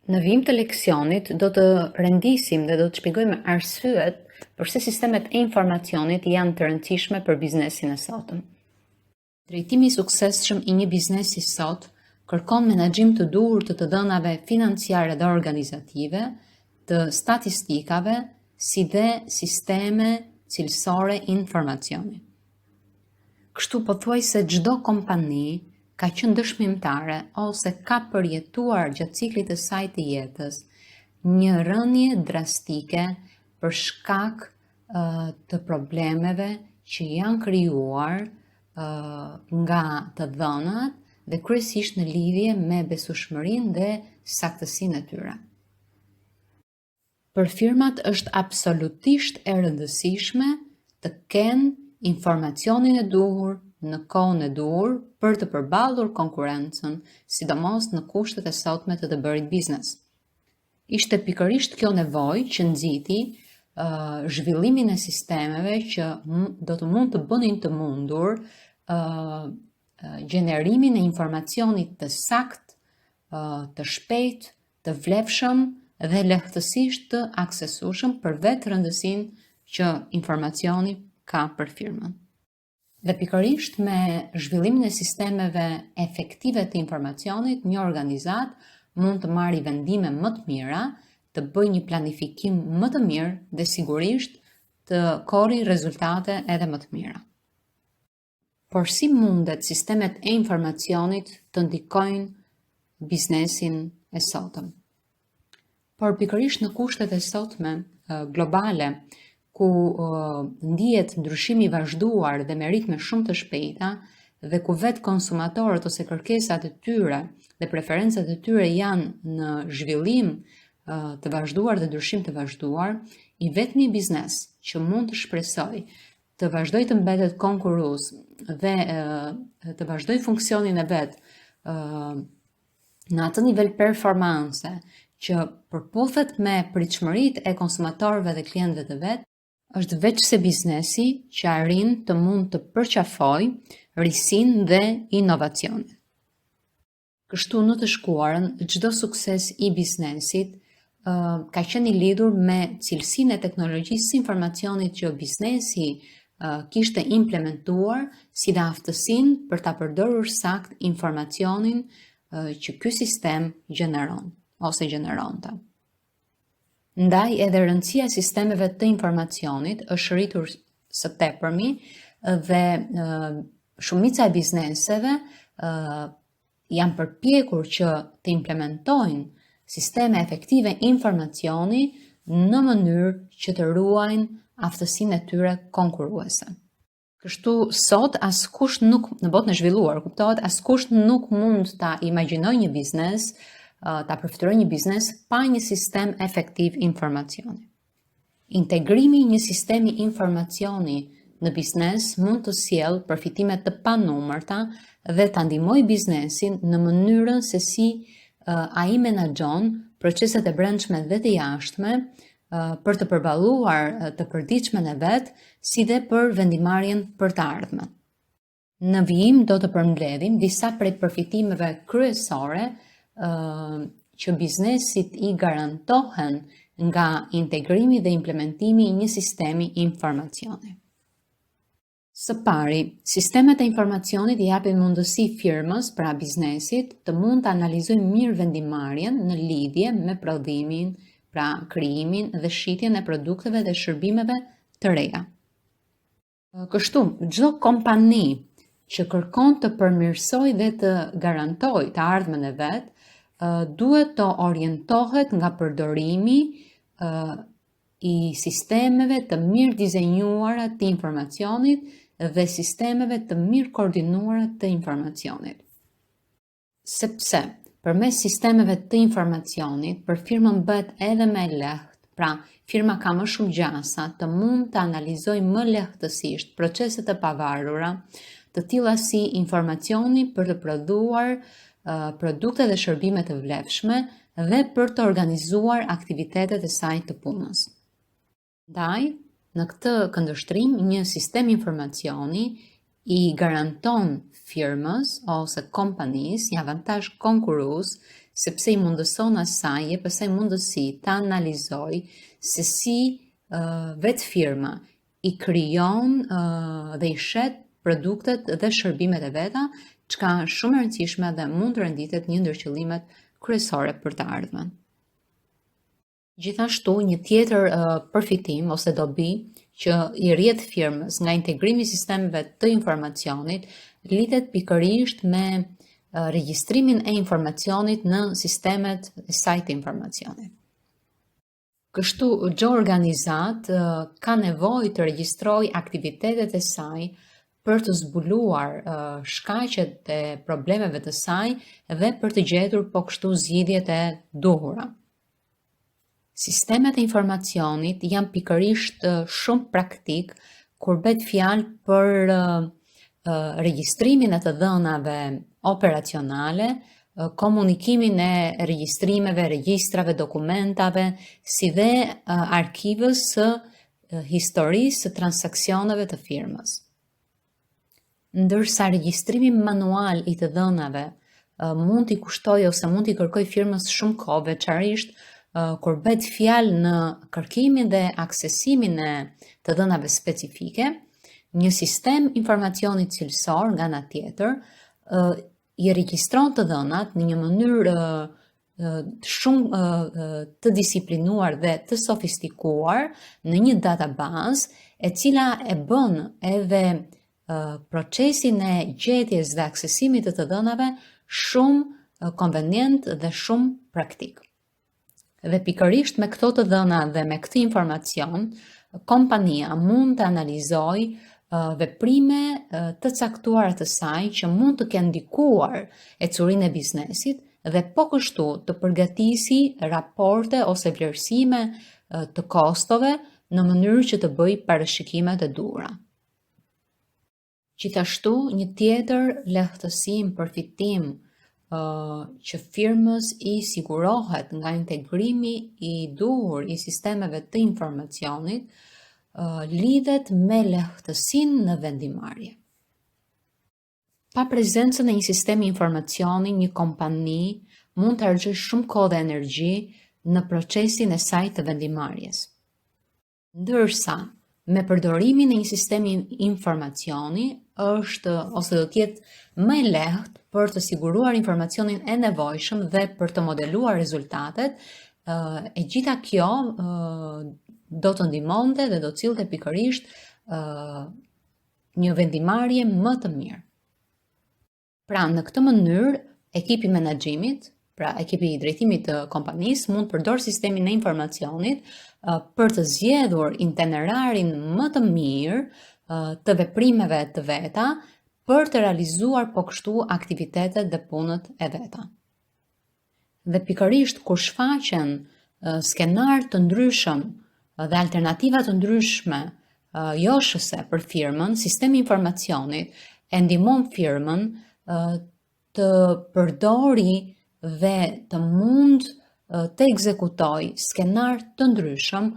Në vijim të leksionit do të rendisim dhe do të shpjegojmë arsyet përse sistemet e informacionit janë të rëndësishme për biznesin e sotëm. Drejtimi i suksesshëm i një biznesi sot kërkon menaxhim të duhur të dhënave financiare dhe organizative, të statistikave, si dhe sisteme cilësore informacioni. Kështu pothuajse çdo kompani ka qenë dëshmimtare ose ka përjetuar gjatë ciklit të saj të jetës një rënje drastike për shkak të problemeve që janë krijuar nga të dhënat dhe kryesisht në lidhje me besueshmërinë dhe saktësinë e tyre. Për firmat është absolutisht e rëndësishme të kenë informacionin e duhur në kohën e duhur për të përballur konkurrencën, sidomos në kushtet e sotme të bërit biznes. Ishte pikërisht kjo nevojë që nxiti zhvillimin e sistemeve që do të mund të bënin të mundur gjenerimin e informacionit të sakt, të shpejt, të vlefshëm dhe lehtësisht të aksesueshëm për vetë rëndësinë që informacioni ka për firmën. Dhe pikërisht me zhvillimin e sistemeve efektive të informacionit, një organizat mund të marrë vendime më të mira, të bëjë një planifikim më të mirë dhe sigurisht të korri rezultate edhe më të mira. Por si mundet sistemet e informacionit të ndikojnë biznesin e sotëm? Por pikërisht në kushtet e sotme globale, ku ndihet ndryshimi i vazhduar dhe me ritme shumë të shpejta dhe ku vetë konsumatorët ose kërkesat e tyre dhe preferencat e tyre janë në zhvillim të vazhduar dhe ndryshim të vazhduar, i vetmi biznes që mund të shpresojë të vazhdojë të mbetet konkurrues dhe të vazhdojë funksionin e vet në atë nivel performance që përputhet me pritshmëritë e konsumatorëve dhe klientëve të vet, është veçse biznesi që arrin të mund të përqafojë risin dhe inovacionin. Kështu në të shkuarën, çdo sukses i biznesit ka qenë i lidhur me cilësinë e teknologjisë së informacionit që biznesi kishte implementuar si dhe aftësinë për ta përdorur sakt informacionin që ky sistem gjeneron ose gjeneronte. Ndaj edhe rëndësia e sistemeve të informacionit është rritur së tepërmi dhe shumica e bizneseve janë përpjekur që të implementojnë sisteme efektive informacioni në mënyrë që të ruajnë aftësinë e tyre konkurruese. Kështu sot askush nuk, në botën e zhvilluar, kuptohet, askush nuk mund ta imagjinojë një biznes, ta përfitojë një biznes pa një sistem efektiv informacioni. Integrimi i një sistemi informacioni në biznes mund të sjellë përfitime të panumërta dhe ta ndihmojë biznesin në mënyrën se si ai menaxhon proceset e brendshme dhe të jashtme për të përballuar të përditshmen e vet, si dhe për vendimarrjen për të ardhmen. Në vijim do të përmbledhim disa prej përfitimeve kryesore që biznesit i garantohen nga integrimi dhe implementimi i një sistemi informacioni. Së pari, sistemet e informacionit i japin mundësi firmës, pra biznesit, të mund të analizojë mirë vendimarrjen në lidhje me prodhimin, pra krijimin dhe shitjen e produkteve dhe shërbimeve të reja. Kështu, çdo kompani që kërkon të përmirësojë dhe të garantojë të ardhmen e vet, duhet të orientohet nga përdorimi i sistemeve të mirë dizenjuara të informacionit dhe sistemeve të mirë koordinuara të informacionit. Sepse, përmes sistemeve të informacionit, për firmën bëhet edhe më lehtë, pra firma ka më shumë gjasa të mund të analizojë më lehtësisht proceset të pavarura, të tilla si informacioni për të prodhuar produkte dhe shërbime të vlefshme dhe për të organizuar aktivitetet e saj të punës. Ndaj, në këtë këndvështrim, një sistem informacioni i garanton firmës ose kompanisë një avantazh konkurrues sepse i mundëson asaj e pastaj mundësi ta analizoj se si vetë firma i krijon dhe i shet produktet dhe shërbimet e veta, çka është shumë e rëndësishme dhe mund të renditet një ndër qëllimet kryesore për të ardhmen. Gjithashtu, një tjetër përfitim ose dobi që i rrjet firmës nga integrimi i sistemeve të informacionit lidhet pikërisht me regjistrimin e informacionit në sistemet e saj të informacionit. Kështu, çdo organizat ka nevojë të regjistrojë aktivitetet e saj për të zbuluar shkaqet e problemeve të saj dhe për të gjetur po kështu zgjidhjet e duhura. Sistemet e informacionit janë pikërisht shumë praktik kur bëhet fjalë për regjistrimin e të dhënave operacionale, komunikimin e regjistrimeve, regjistrave, dokumentave, si dhe arkivës së historisë së transaksioneve të firmës. Ndërsa regjistrimi manual i të dhënave mund t'i kushtojë ose mund t'i kërkojë firmës shumë kohë, veçanërisht kur bëhet fjalë në kërkimin dhe aksesimin e të dhënave specifike, një sistem informacioni cilësor nga ana tjetër i regjistron të dhënat në një mënyrë shumë të disiplinuar dhe të sofistikuar në një databazë e cila e bën edhe procesin e gjetjes dhe aksesimit të dhënave shumë konvenient dhe shumë praktik. Dhe pikërisht me këto të dhëna dhe me këtë informacion, kompania mund të analizojë veprime të caktuara të saj që mund të kenë ndikuar ecurinë e biznesit dhe po kështu të përgatisi raporte ose vlerësime të kostove në mënyrë që të bëjë parashikimet e duhura. Gjithashtu, një tjetër lehtësim, përfitim që firmës i sigurohet nga integrimi i duhur i sistemeve të informacionit lidhet me lehtësinë në vendimarrje. Pa prezencën e një sistemi informacioni, një kompani mund të harxojë shumë kohë dhe energji në procesin e saj të vendimarrjes. Ndërsa, me përdorimin e një sistemi informacioni është ose do të jetë më lehtë për të siguruar informacionin e nevojshëm dhe për të modeluar rezultatet, e gjitha kjo do të ndihmonte dhe do të cillte pikërisht një vendimarrje më të mirë. Pra, në këtë mënyrë, ekipi menaxhimit, pra ekipi i drejtimit të kompanisë mund përdor sistemin e informacionit për të zgjedhur itinerarin më të mirë të veprimeve të veta për të realizuar po kështu aktivitetet dhe punët e veta. Dhe pikërisht kur shfaqen skenar të ndryshëm dhe alternativa të ndryshme joshëse për firmën, sistemi i informacionit e ndihmon firmën të përdori dhe të mund të ekzekutoj skenar të ndryshëm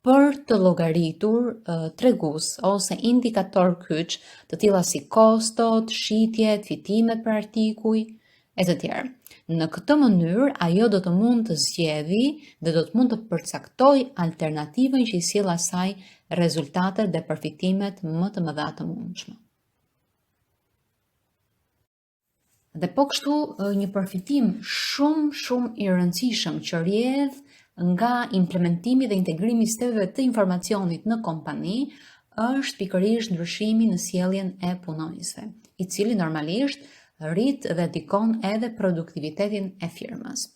për të llogaritur tregues ose indikator kyç të tilla si kostot, shitjet, fitimet për artikuj, e të tjerë. Në këtë mënyrë, ajo do të mund të zgjedhë dhe do të mund të përcaktoj alternativën që i sjell asaj rezultatet dhe përfitimet më të mëdha të mundshme. Dhe po kështu një përfitim shumë i rëndësishëm që rrjedh nga implementimi dhe integrimi i sistemeve të informacionit në kompani është pikërisht ndryshimi në sjelljen e punonjësve, i cili normalisht rrit dhe ndikon edhe produktivitetin e firmës.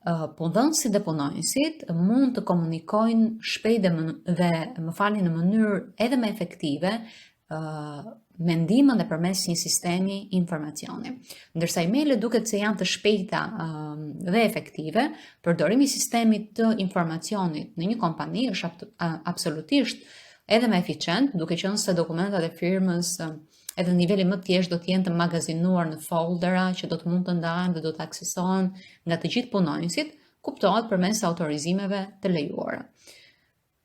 Punëdhënësit dhe punonjësit mund të komunikojnë shpejt dhe në mënyrë edhe më efektive me ndihmën dhe përmes një sistemi informacioni. Ndërsa emailët duket se janë të shpejta dhe efektive, përdorimi i sistemit të informacionit në një kompani është absolutisht edhe më eficient, duke qenë se dokumentat e firmës edhe në niveli më të thjeshtë do të jenë të magazinuar në foldera që do të mund të ndahen dhe do të aksesohen nga të gjithë punonjësit, kuptohet përmes autorizimeve të lejuara.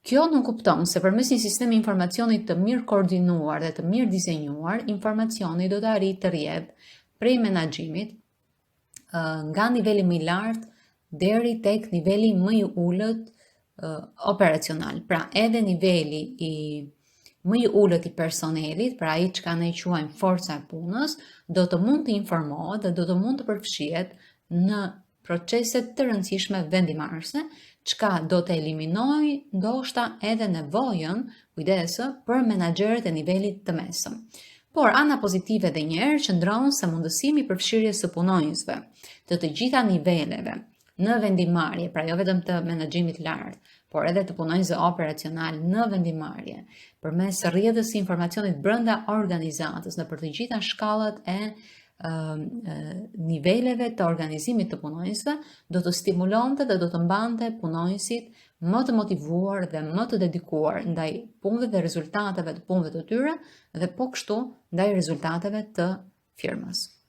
Kjo nuk kupton se përmes një sistemi informacioni të mirë koordinuar dhe të mirë dizenjuar, informacioni do të arrijë të rrjedhë prej menaxhimit nga niveli më i lartë deri tek niveli më i ulët operacional. Pra edhe niveli më i ulët i personelit, pra ai çka ne quajmë forca e punës, do të mund të informohet dhe do të mund të përfshihet në proceset të rëndësishme vendimarrëse, çka do të eliminojë ndoshta edhe nevojën, kujdesë, për menaxherët e nivelit të mesëm. Por ana pozitive edhe një herë qëndron se mundësimi i përfshirjes së punonjësve të gjitha niveleve në vendimarrje, pra jo vetëm të menaxhimit lart, por edhe të punonjësve operacional në vendimarrje, përmes rrjedhës së informacionit brenda organizatës në për të gjitha shkallat e niveleve të organizimit të punonjësve, do të stimulonte dhe do të mbante punonjësit më të motivuar dhe më të dedikuar ndaj punëve dhe rezultateve të punëve të tyre dhe po kështu ndaj rezultateve të firmës.